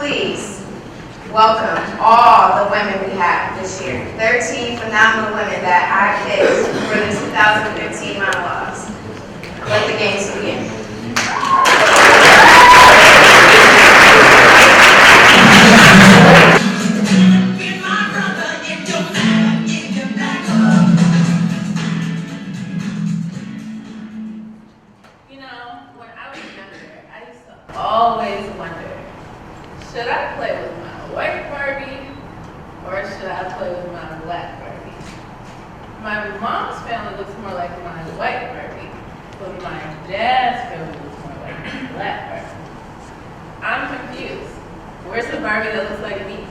please welcome all the women we have this year. 13 phenomenal women that I picked for the 2015 monologues. Let the games begin. You know, when I was younger, I used to always wonder, should I play with my white Barbie or should I play with my black Barbie? My mom's family looks more like my white Barbie, but my dad's family looks more like my black Barbie. I'm confused. Where's the Barbie that looks like me?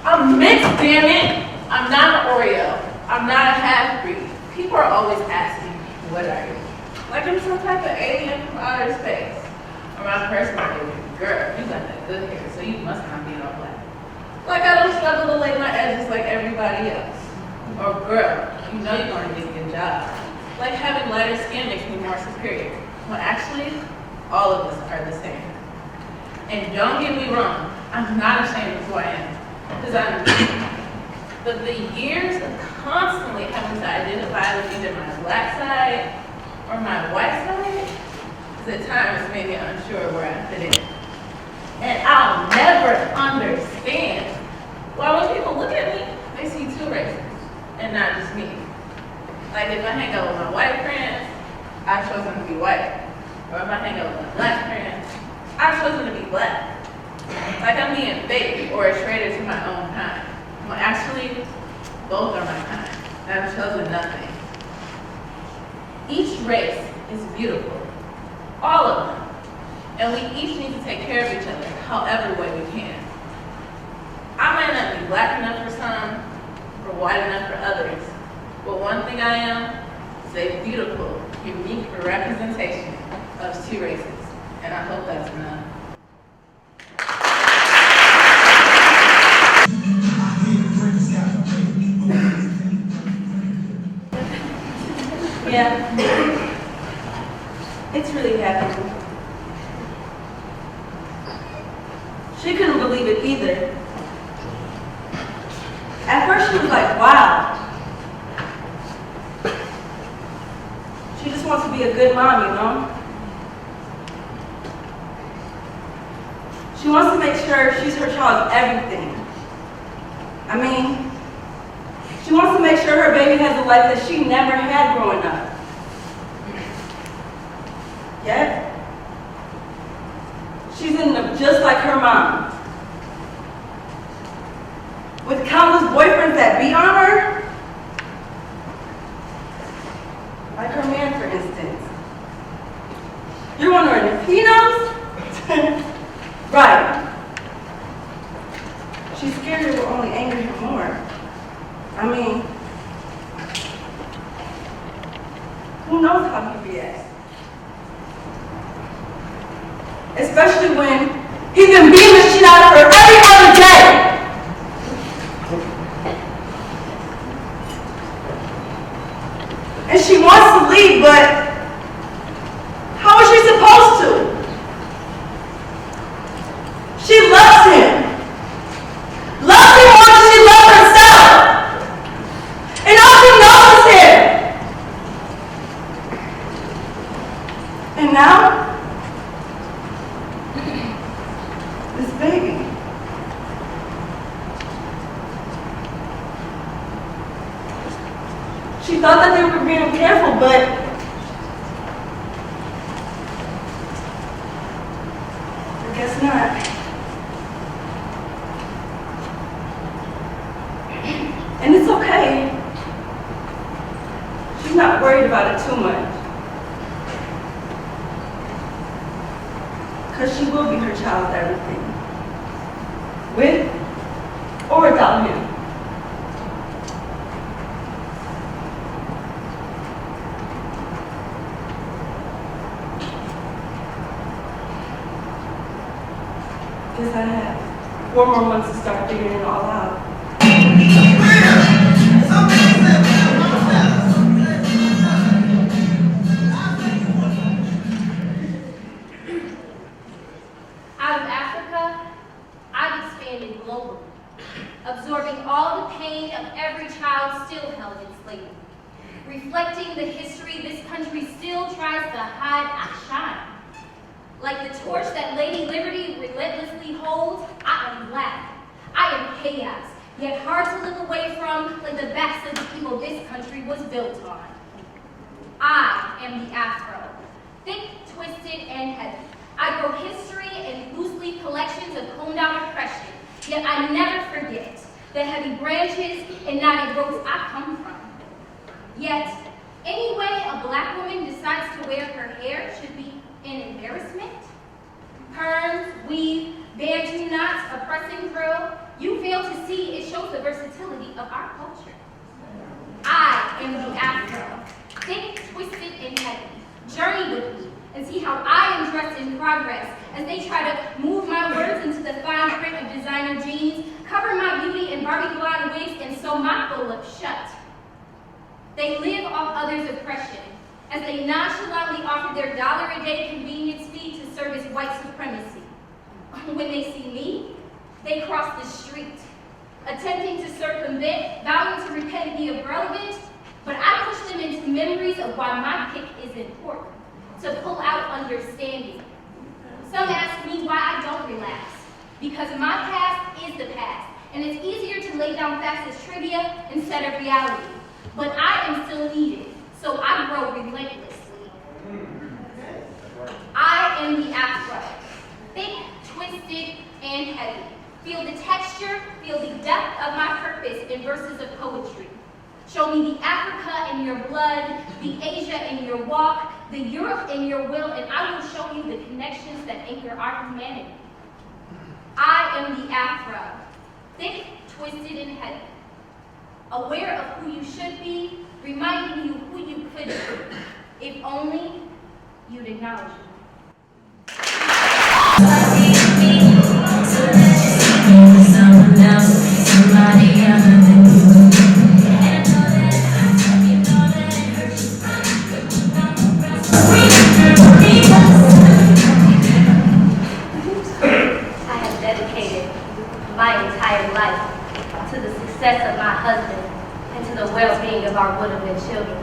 I'm mixed, damn it! I'm not an Oreo. I'm not a half-breed. People are always asking me, what are you? Like I'm some type of alien from outer space. Or my personal favorite, girl, you got that good hair, so you must not be all black. Like I don't struggle to lay my edges like everybody else. Or girl, you know you're going to get a good job. Like having lighter skin makes me more superior. When actually, all of us are the same. And don't get me wrong, I'm not ashamed of who I am, because I'm me. But the years of constantly having to identify with either my black side or my white side, at times made me unsure where I fit in. And I'll never understand why when people look at me, they see two races and not just me. Like if I hang out with my white friends, I've chosen to be white. Or if I hang out with my black friends, I've chosen to be black. Like I'm being fake or a traitor to my own kind. Well, actually, both are my kind. And I've chosen nothing. Each race is beautiful. All of them. And we each need to take care of each other however way we can. I might not be black enough for some, or white enough for others, but one thing I am is a beautiful, unique representation of two races. And I hope that's enough. Yeah, it's really happening. She couldn't believe it either. At first she was like, wow. She just wants to be a good mom, you know? She wants to make sure she's her child's everything. I mean, she wants to make sure her baby has a life that she never had growing up. Yet, she's in them just like her mom. With countless boyfriends that beat on her. Like her man, for instance. You're wondering if he knows? Right. She's scared it will only anger him more. I mean, who knows how he reacts? Especially when he's been beating the shit out of her every other day. And she wants to leave, but how is she supposed to? She loves him. Loves him more than she loves herself. And all she knows is him. And now, this baby. She thought that they were being careful, but I guess not. And it's okay. She's not worried about it too much. Because she will be her child's everything. With or without him. Guess I have 4 more months to start figuring it all out. Out of Africa, globally, absorbing all the pain of every child still held in slavery, reflecting the history this country still tries to hide and shine. Like the torch that Lady Liberty relentlessly holds, I am black. I am chaos, yet hard to live away from, like the backs of the people this country was built on. I am the Afro, thick, twisted, and heavy. I grow history in loose-leaf collections of coned-out oppression, yet I never forget the heavy branches and knotted ropes I come from. Yet, any way a black woman decides to wear her hair should be an embarrassment. Perms, weave, bantu knots, a pressing curl, you fail to see it shows the versatility of our culture. I am the Afro, thick, twisted, and heavy. Journey with me and see how I am dressed in progress as they try to move my words into the fine print of designer jeans, cover my beauty in Barbie blonde wigs, and sew my full up shut. They live off others' oppression as they nonchalantly offer their $1-a-day convenience fee to service white supremacy. When they see me, they cross the street, attempting to circumvent, vowing to repent and be irrelevant, but I push them into memories of why my pick is important, to pull out understanding. Some ask me why I don't relax, because my past is the past, and it's easier to lay down facts as trivia instead of reality. But I am still needed, so I grow relentlessly. I am the Afro, thick, twisted, and heavy. Feel the texture, feel the depth of my purpose in verses of poetry. Show me the Africa in your blood, the Asia in your walk, the Europe in your will, and I will show you the connections that anchor our humanity. I am the Afro, thick, twisted, and heavy. Aware of who you should be, reminding you who you could be, if only you'd acknowledge me. I have dedicated my entire life to the success of my husband and to the well-being of our Woodland children.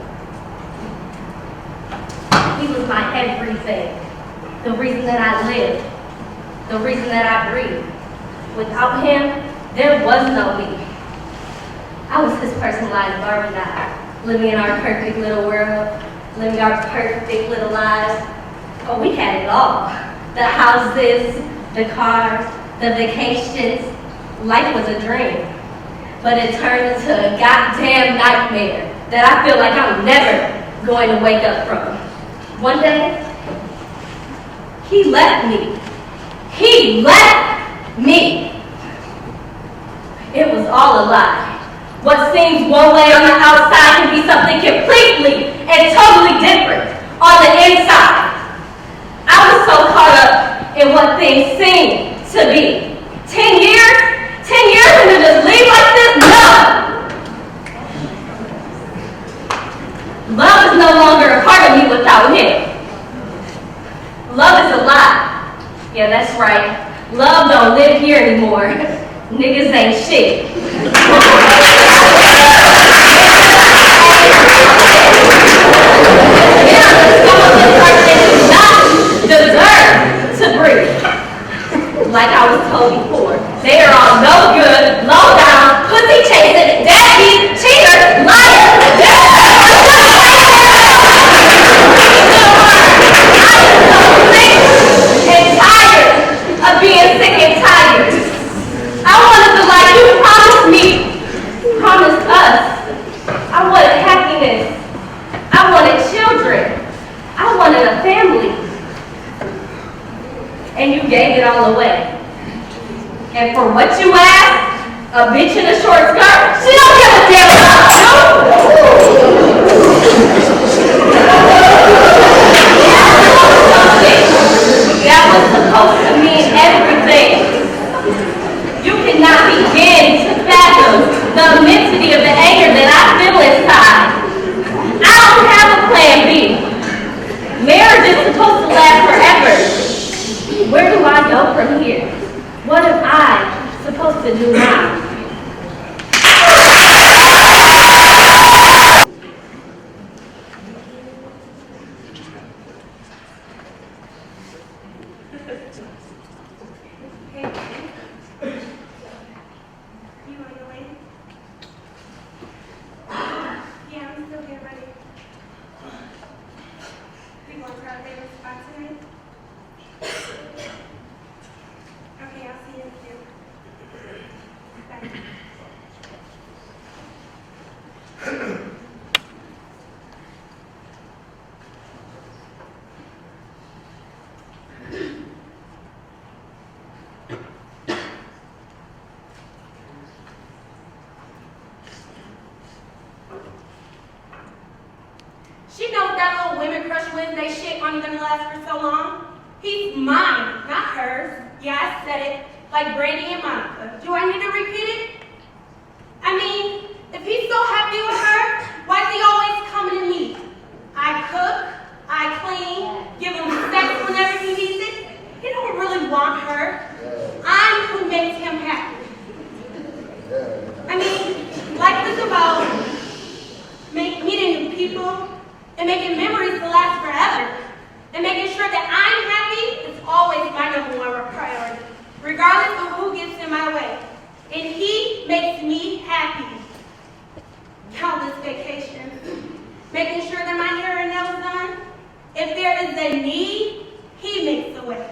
He was my everything, the reason that I live, the reason that I breathe. Without him, there was no me. I was his personalized Barbie doll, living in our perfect little world, living our perfect little lives. Oh, we had it all. The houses, the cars, the vacations. Life was a dream. But it turned into a goddamn nightmare that I feel like I'm never going to wake up from. One day, he left me. He left me. It was all a lie. What seems one way on the outside can be something completely and totally different on the inside. I was so caught up in what things seemed to be. 10 years? 10 years and to just leave like this? No! Love is no longer a part of me without him. Love is a lie. Yeah, that's right. Love don't live here anymore. Niggas ain't shit. Deserve to breathe. Like I was told before, they are all no good, low down, pussy chasing, deadbeat, cheaters, liars, and tired of being sick and tired. I wanted the life you promised me, promised us. I wanted happiness. I wanted children. I wanted a family. And you gave it all away. And for what you asked, a bitch in a short skirt, she don't give a damn about you. That was supposed to mean everything. You cannot begin to fathom the immensity of the anger that I feel inside. I don't have a plan B. Marriage is supposed to last forever. Where do I go from here? What am I supposed to the new line. You on your way? Yeah, I'm still getting ready. We going to our favorite spot tonight? Okay, I'll see you in a few. Bye. She knows that little women crush Wednesday shit ain't gonna last for so long. He's mine, not hers. Yeah, I said it, like Brandy and Monica. Do I need to repeat it? I mean, if he's so happy with her, why is he always coming to me? I cook, I clean, give him sex whenever he needs it. He don't really want her. I'm who makes him happy. I mean, life is about meeting new people and making memories to last forever. And making sure that I'm happy is always my #1 priority, regardless of who gets in my way. And he makes me happy. Countless vacations, making sure that my hair and nails done. If there is a need, he makes a way.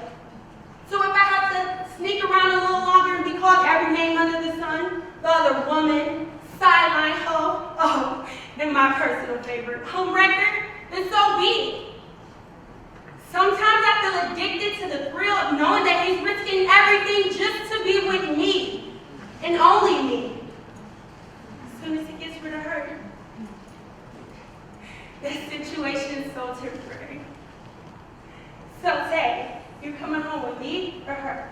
So if I have to sneak around a little longer and be called every name under the sun, the other woman, sideline hoe, oh, and my personal favorite, homewrecker, then so be it. Sometimes I feel addicted to the thrill of knowing that he's risking everything just to be with me, and only me. As soon as he gets rid of her, this situation is so temporary. So Tay, you coming home with me or her?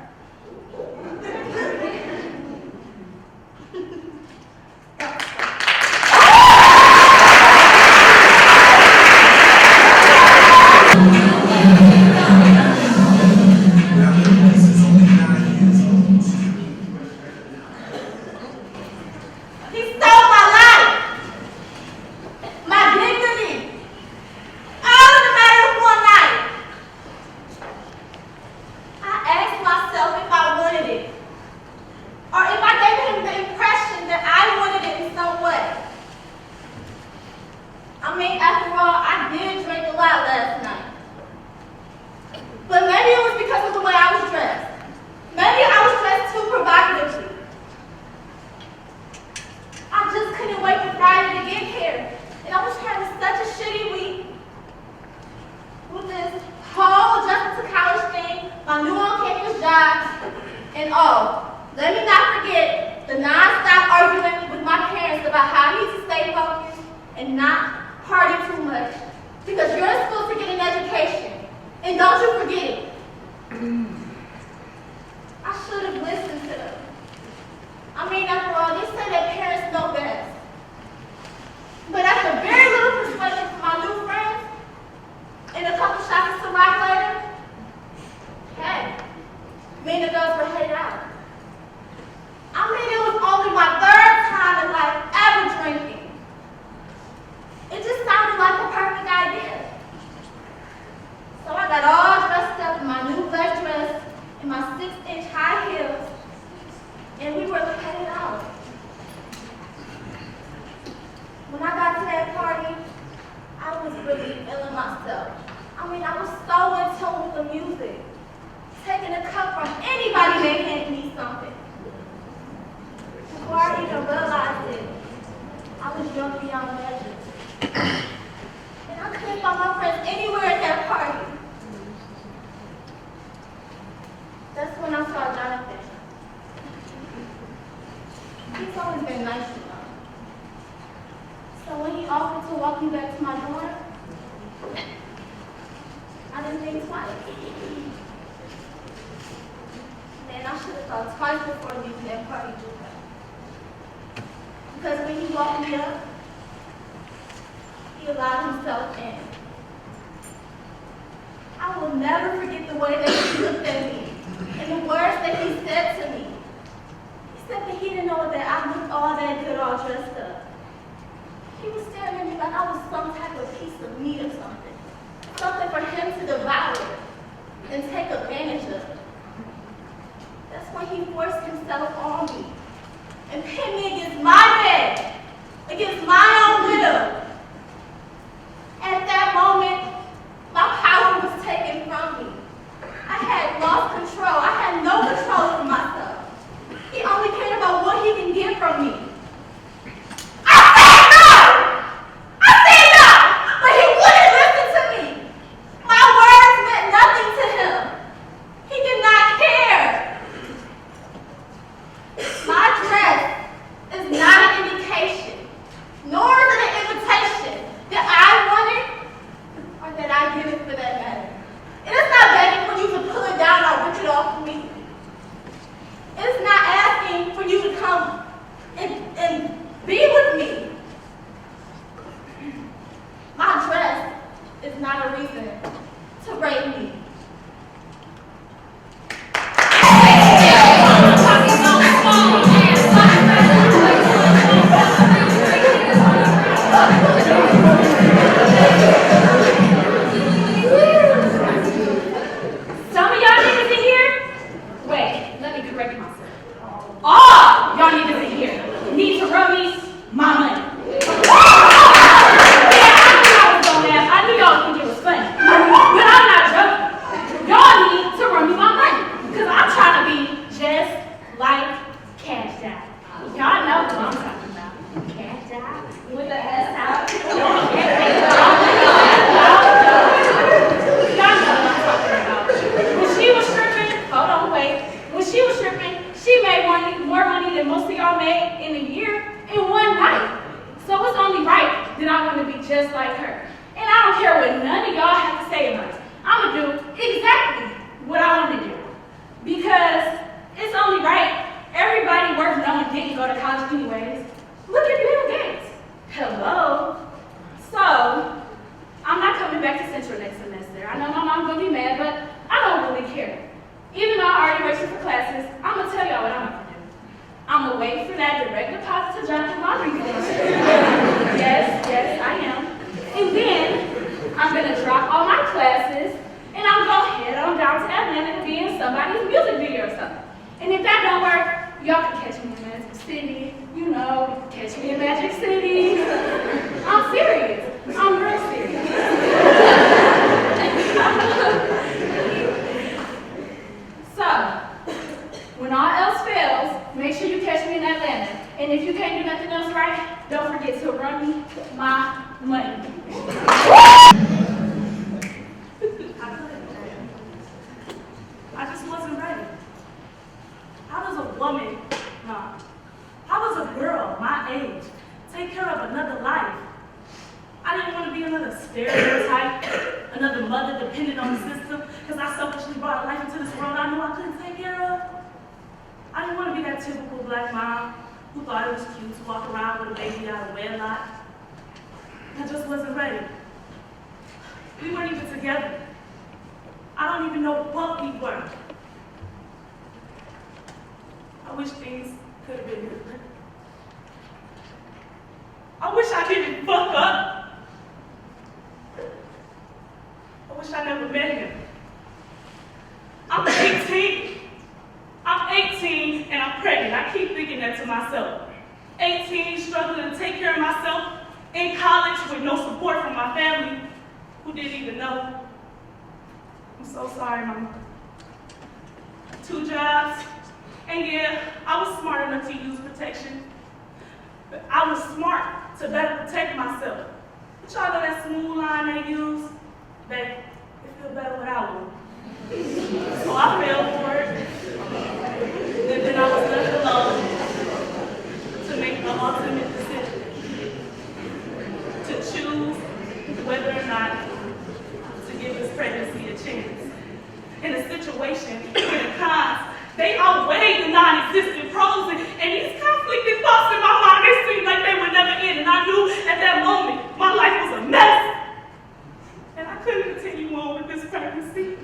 when he forced himself on me and pit me against my bed, against my own will. At that moment, my power was taken from me. I had lost control. I had no control over myself. He only cared about what he can get from me. I said no! I said no! But he wouldn't listen to me. My words meant nothing to him. He did not care. My dress is not an indication, nor is it an invitation that I wanted or that I give it for that matter. It is not begging for you to pull it down or rip it off of me. It is not asking for you to come and be with me. My dress is not a reason to rape me. Some of y'all niggas in here? Wait, let me correct myself. All y'all niggas in here need to run me my money. Yeah, I knew y'all was gonna laugh. I knew y'all would think it was funny. But I'm not joking. Y'all need to run me my money. Because I'm trying to be just like Cash Out. Y'all know what I'm talking about. Cash Out with the S out. Y'all know what I'm talking about. When she was stripping, hold on, wait. When she was stripping, she made more money than most of y'all made in a year in one night. So it's only right that I want to be just like her. And I don't care what none of y'all have to say about it. I'm going to do exactly what I want to do. Because it's only right. Everybody worth knowing didn't go to college anyways. Look at Bill Gates. Hello. So, I'm not coming back to Central next semester. I know my mom's going to be mad, but I don't really care. Even though I already registered for classes, I'm going to tell y'all what I'm going to do. I'm going to wait for that direct deposit to drop in my refund. Yes, I am. And then, I'm going to drop all my classes, and I'm going to head on down to Atlanta to be in somebody's music video or something. And if that don't work, y'all can catch me in Magic City. You know, catch me in Magic City. I'm serious. I'm real serious. So, when all else fails, make sure you catch me in Atlanta. And if you can't do nothing else right, don't forget to run me my money. I just wasn't ready. How does a woman, how does a girl my age take care of another life? I didn't want to be another stereotype, another mother dependent on the system, because I selfishly brought life into this world I knew I couldn't take care of. I didn't want to be that typical black mom who thought it was cute to walk around with a baby out of wedlock. I just wasn't ready. We weren't even together. I don't even know what we were. I wish things could have been different. I wish I didn't fuck up. I wish I never met him. I'm 18. I'm 18 and I'm pregnant. I keep thinking that to myself. 18, struggling to take care of myself, in college with no support from my family, who didn't even know. I'm so sorry, Mama. 2 jobs, and yeah, I was smart enough to use protection. But I was smart to better protect myself. But y'all know that smooth line they use? Babe, it feels better without one. So I fell for it. And then I was left alone to make the ultimate decision. To choose whether or not to give this pregnancy a chance. In a situation where the cons, they outweigh the non-existent pros, and these conflicting thoughts in my mind, they seemed like they would never end, and I knew at that moment my life was a mess. And I couldn't continue on with this pregnancy.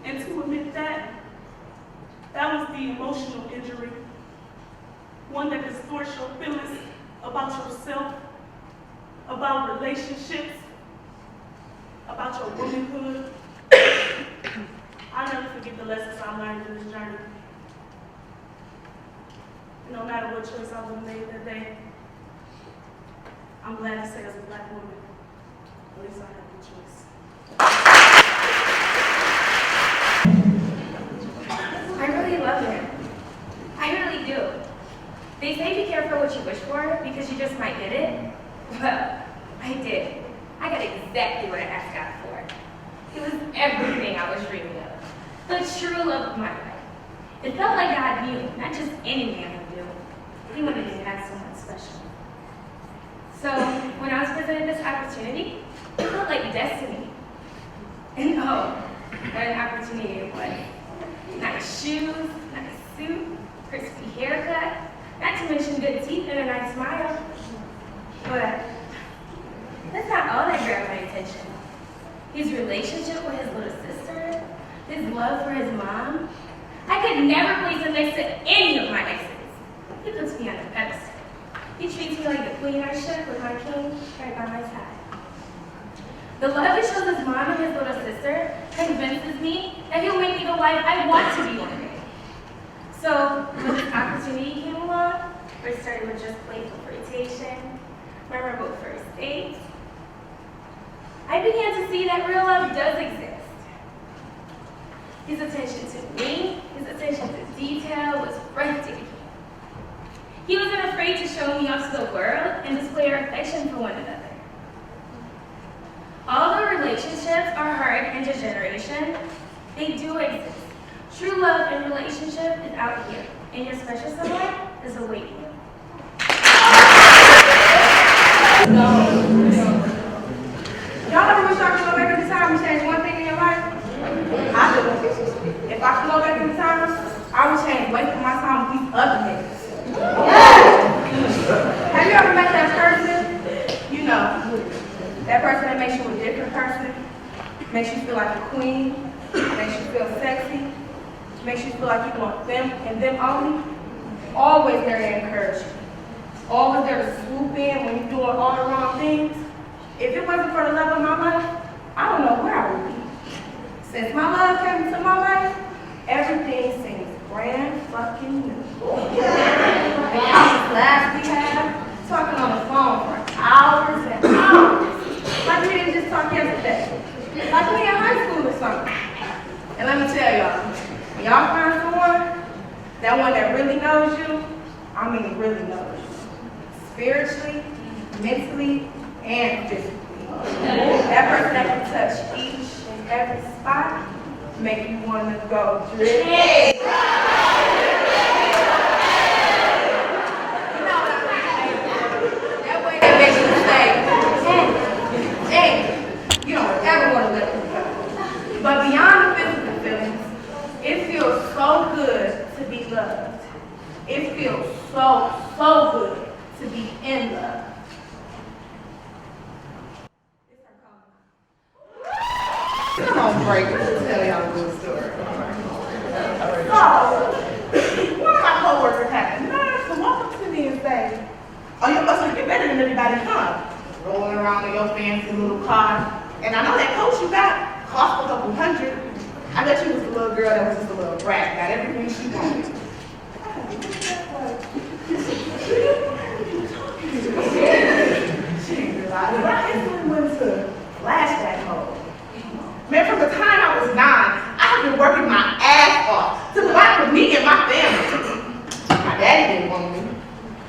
And to admit that was the emotional injury. One that distorts your feelings about yourself, about relationships, about your womanhood. I I'll never forget the lessons I learned in this journey. No matter what choice I would have made that day, I'm glad to say as a Black woman, at least I had the choice. I really love him. I really do. They say be careful what you wish for because you just might get it. Well, I did. I got exactly what I asked God for. It was everything I was dreaming of. The true love of my life. It felt like God knew, not just any man would do. He wanted me to have someone special. So when I was presented this opportunity, it felt like destiny. And oh, what an opportunity it was. Nice shoes, nice suit, crispy haircut, not to mention good teeth and a nice smile. But that's not all that grabbed my attention. His relationship with his little sister, his love for his mom. I could never place him next to any of my exes. He puts me on a pedestal. He treats me like the queen I should with my king right by my side. The love he shows his mom and his little sister convinces me that he'll make me the wife I want to be one day. So when this opportunity came along, we started with just playful flirtation, memorable first dates. I began to see that real love does exist. His attention to me, his attention to detail was breathtaking. He wasn't afraid to show me off to the world and display our affection for one another. Although relationships are hard and degeneration, they do exist. True love in relationship is out here, and your special someone is awaiting you. Y'all ever wish y'all could go back in time and change one thing in your life? I do. If I could go back in time, I would change wasting my time with these other niggas. Have you ever met that person? You know, that person that makes you a different person, makes you feel like a queen, makes you feel sexy, makes you feel like you want them and them only. Always there to encourage you. Always there to swoop in when you're doing all the wrong things. If it wasn't for the love of my life, I don't know where I would be. Since my love came into my life, everything seems brand fucking new. The countless laughs we have, talking on the phone for hours and hours. Like we didn't just talk yesterday. Like we in high school or something. And let me tell y'all, when y'all find someone, that one that really knows you, I mean really knows you. Spiritually, mentally, and physically. That person that can touch each and every spot, make you want to go drip. You know what I'm saying? That way that makes you say, hey, you don't ever want to let them go. But beyond the physical feelings, it feels so good to be loved. It feels so good to be in love. Come on, break it. Tell y'all a good story. So, one of my coworkers had the nerve to walk up to me and say, oh, you must get better than everybody, huh? Rolling around in your fancy little car. And I know that coat you got cost a couple $100. I bet you was the little girl that was just a little brat, got everything she wanted. She didn't realize, but I instantly went to flashback mode. Man, from the time I was 9, I have been working my ass off to provide for me and my family. My daddy didn't want me.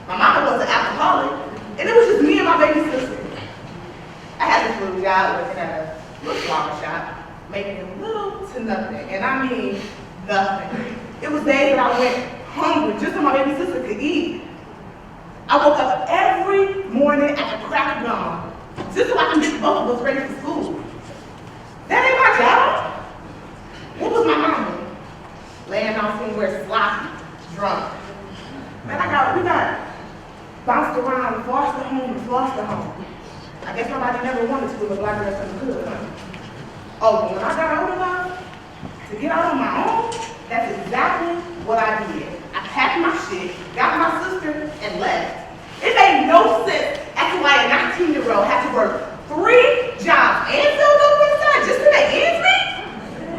My mama was an alcoholic, and it was just me and my baby sister. I had this little guy working at a little flower shop, making little to nothing, and I mean nothing. It was days that I went hungry just so my baby sister could eat. I woke up every morning at the crack of dawn just so I can get both of us ready for school. That ain't my job. What was my mama doing? Laying out somewhere sloppy, drunk. Man, we got bounced around foster home to foster home. I guess nobody never wanted to do a black girl from the hood, huh? Oh, but when I got old enough to get out on my own, that's exactly what I did. I packed my shit, got my sister, and left. It made no sense as to why a 19-year-old had to work 3 jobs and still go for the side just to make ends meet?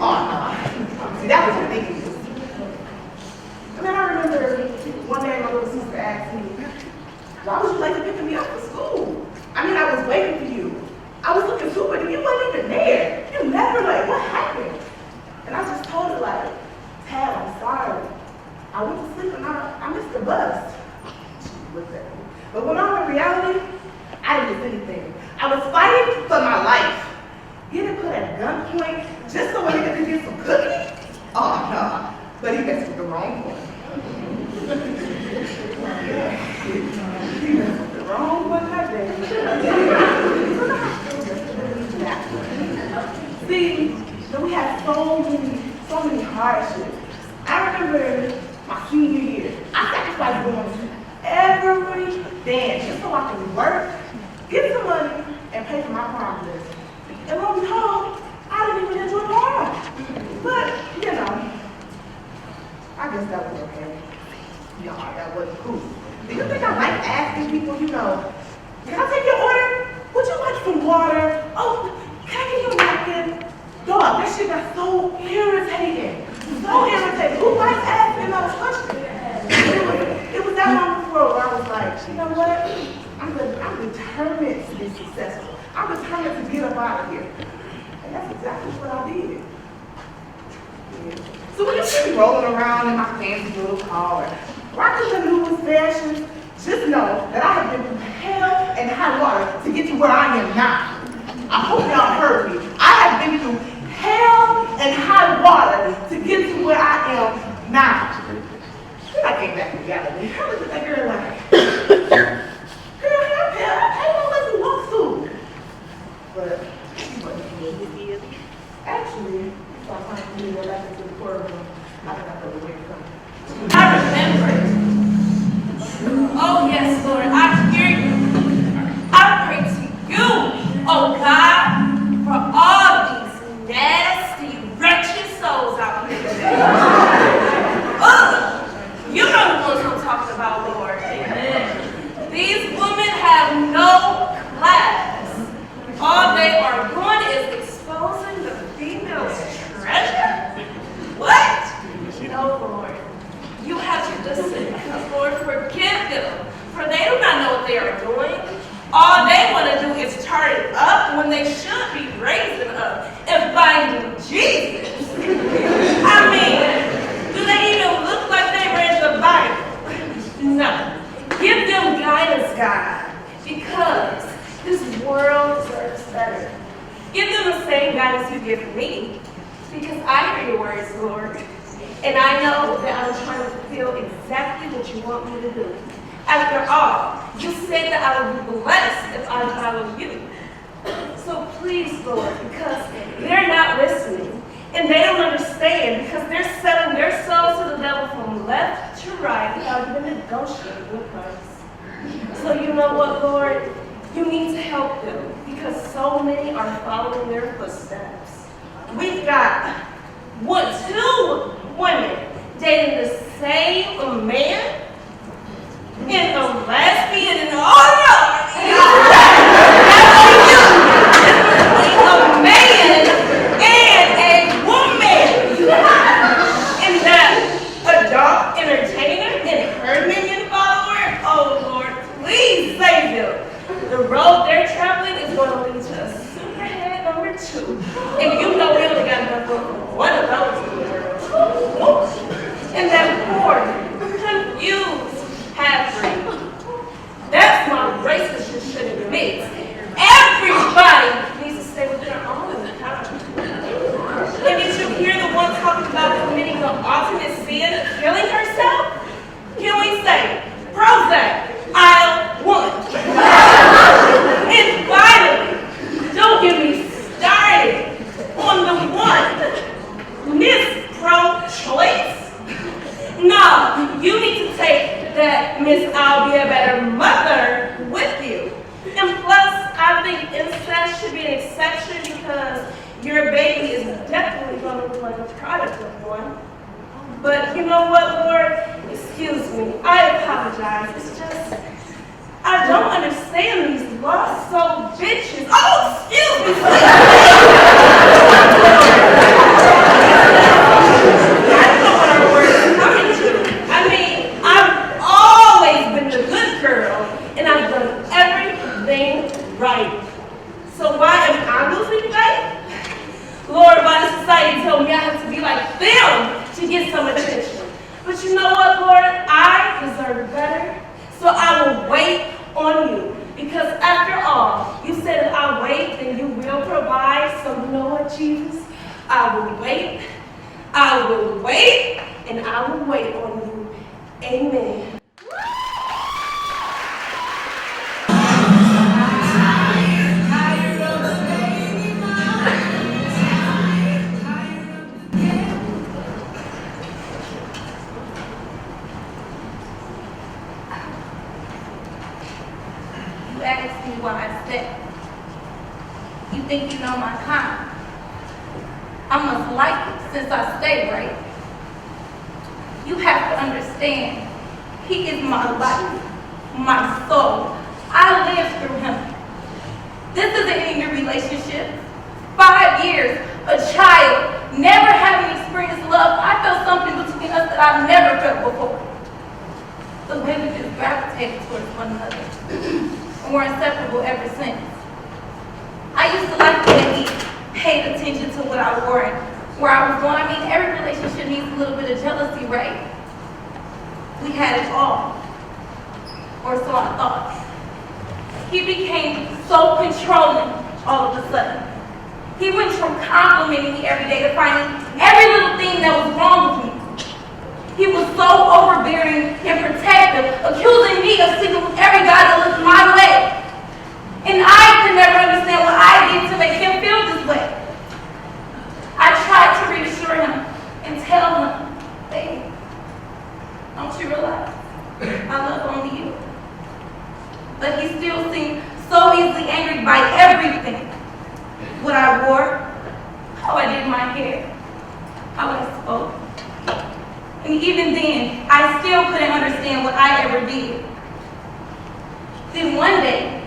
Oh, no. I went to sleep and I missed the bus. She looked at me. But when I'm in reality, I didn't miss anything. I was fighting for my life. Getting put at gunpoint just so a nigga could get some cookies? Oh, no. But he messed with the wrong one. He messed with the wrong one that day. See, we had so many hardships. I remember my senior year. I sacrificed going to every dance just so I could work, get some money, and pay for my prom list. And lo and behold, I didn't even enjoy prom. But, you know, I guess that was okay. No, that wasn't cool. Do you think I like asking people, you know, can I take your order? Would you like some water? Oh, can I get you a napkin? Dog, that shit got so irritating. So irritating. Who likes asking those questions? It was that moment before where I was like, you know what? I'm determined to be successful. I'm determined to get up out of here. And that's exactly what I did. Yeah. So when you see me rolling around in my fancy little car, rocking the newest fashions, just know that I have been through hell and high water to get to where I am now. I hope y'all heard me. I have been through hell and high water to get to where I am now. Then I came back to reality. I looked at that girl like, girl, I don't let you walk through. But she wasn't good. Actually, so I finally knew go back into the courtroom. I think I thought the way to come. I remember. Oh yes, Lord, I hear you. I pray to you, oh God, for all these nasty, wretched souls out here today. You know the ones I'm talking about, Lord. These women have no class. All they are doing is exposing the female's treasure. What? No, Lord. You have to listen, because Lord, forgive them, for they do not know what they are doing. All they want to do is turn it up when they should be raising up and finding Jesus. I mean, do they even look like they read the Bible? No. Give them guidance, God, because this world deserves better. Give them the same guidance you give me, because I hear your words, Lord. And I know that I'm trying to fulfill exactly what you want me to do. After all, you said that I would be blessed if I follow you. So please, Lord, because they're not listening and they don't understand because they're selling their souls to the devil from left to right without even negotiating with Christ. So you know what, Lord? You need to help them because so many are following their footsteps. We've got two women dating the same man and a lesbian and all a man and a woman and that adult entertainer and her minion follower. Oh Lord, please save them. The road they're traveling is going to lead to a superhead number 2. And you know we only got enough room for one of those in the world. And that poor, confused half-breed. That's my racist shit shouldn't mix. Everybody needs to stay with their own kind. And did you hear the one talking about committing the ultimate sin of killing herself? Can we say, Prozac, aisle 1. And finally, don't get me started on the one, Miss Pro-Choice. No, you need to take that Miss I'll be a better mother with you. And plus, I think incest should be an exception because your baby is definitely going to look like a product of one. But you know what, Lord? Excuse me. I apologize. It's just, I don't understand these lost soul bitches. Oh, excuse me, please. I don't know what our words are coming to. I mean, I've always been the good girl, and I've done everything right. So why am I losing faith? Lord, why does society tell me I have to be like them to get some attention? But you know what, So Lord Jesus, I will wait, and I will wait on you. Amen. You asked me why I stay. You think you know my kind. I must like it since I stay, right? You have to understand, he is my life, my soul. I live through him. This isn't any new relationship. 5 years, a child, never having experienced love. I felt something between us that I've never felt before. The way we just gravitated towards one another. And we're inseparable ever since. I used to like the way he paid attention to what I wore and where I was going. I mean, every relationship needs a little bit of jealousy, right? We had it all. Or so I thought. He became so controlling all of a sudden. He went from complimenting me every day to finding every little thing that was wrong with me. He was so overbearing and protective, accusing me of sleeping with every guy that looked my way. And I could never understand what I did to make him feel this way. I tried to reassure him and tell him, baby, don't you realize I love only you? But he still seemed so easily angered by everything. What I wore, how I did my hair, how I spoke. And even then, I still couldn't understand what I ever did. Then one day,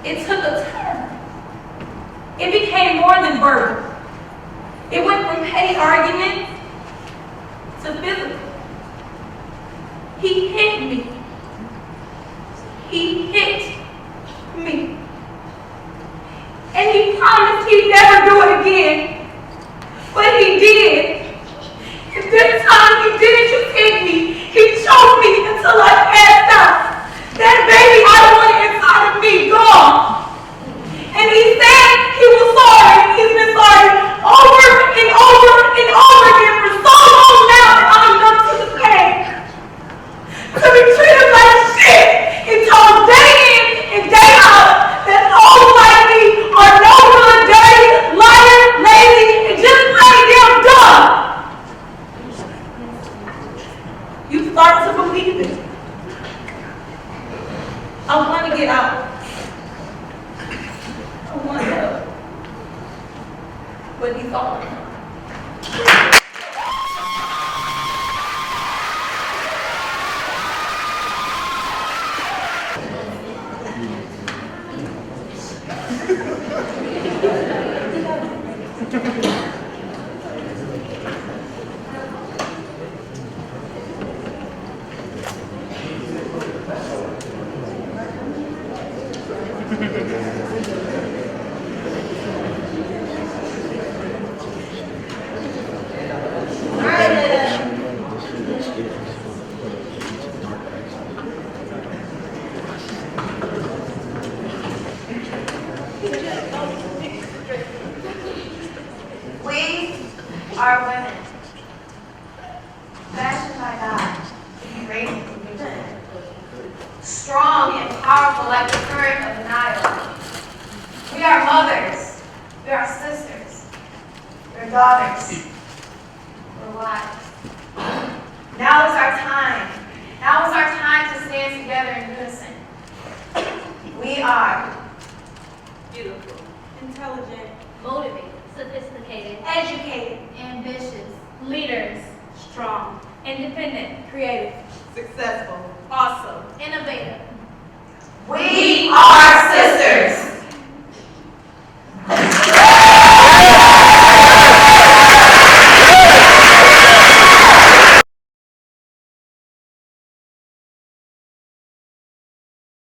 it took a turn. It became more than verbal. It went from petty arguments to physical. He hit me. He hit me. And he promised he'd never do it again. But he did. And this time he didn't just hit me. He choked me until I passed out. That baby I wanted inside of me gone. And he said he was sorry. He's been sorry over and over and over again for so long now that I'm numb to the pain. To be treated like shit and told day in and day out that hoes like me are no good, dirty, liars, lazy, and just plain damn dumb. You start to believe it. I want to get out. I want to help. But he's all alone. We are women, fashioned by God, radiant within, strong and powerful like the current of the Nile. We are mothers, we are sisters, we are daughters, we're wives. Now is our time. Now is our time to stand together in unison. We are Beautiful, intelligent, Motivated, sophisticated, educated, ambitious, leaders, strong, independent, creative, Successful. awesome. innovative. We are sisters.